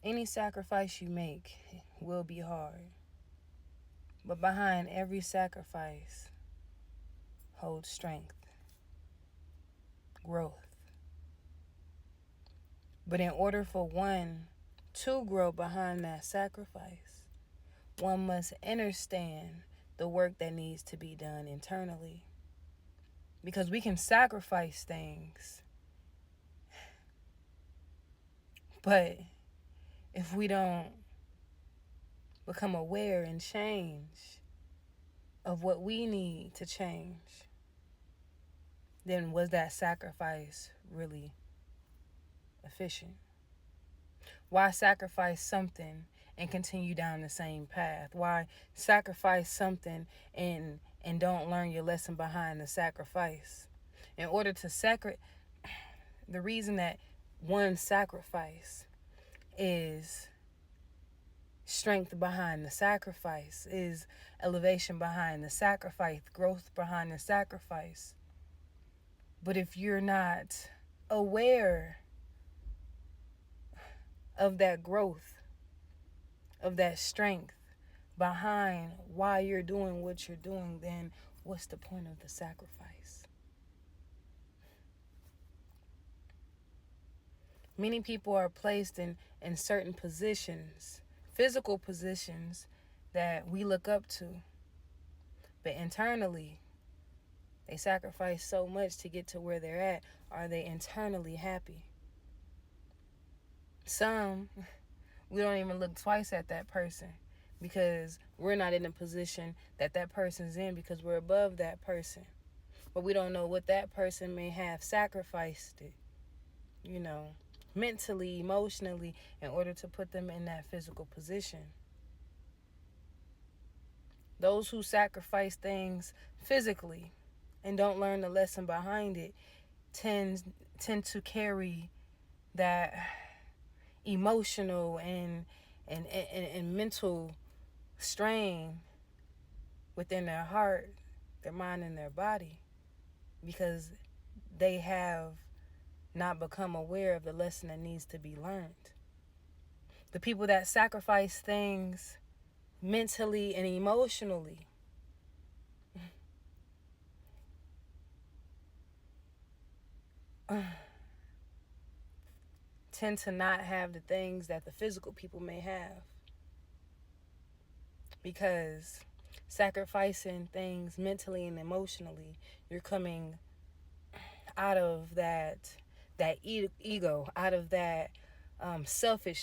Any sacrifice you make will be hard. But behind every sacrifice holds strength, growth. But in order for one to grow behind that sacrifice, one must understand the work that needs to be done internally. Because we can sacrifice things, but if we don't become aware and change of what we need to change, then was that sacrifice really efficient? Why sacrifice something and continue down the same path? Why sacrifice something and don't learn your lesson behind the sacrifice? In order to the reason that one sacrifice is strength behind the sacrifice, is elevation behind the sacrifice, growth behind the sacrifice. But if you're not aware of that growth, of that strength behind why you're doing what you're doing, then what's the point of the sacrifice? Many people are placed in certain positions, physical positions that we look up to. But internally, they sacrifice so much to get to where they're at. Are they internally happy? Some, we don't even look twice at that person because we're not in a position that that person's in, because we're above that person. But we don't know what that person may have sacrificed it, mentally, emotionally, in order to put them in that physical position. Those who sacrifice things physically and don't learn the lesson behind it tend to carry that emotional and mental strain within their heart, their mind, and their body, because they have not become aware of the lesson that needs to be learned. The people that sacrifice things mentally and emotionally tend to not have the things that the physical people may have, because sacrificing things mentally and emotionally, you're coming out of that ego, out of that selfish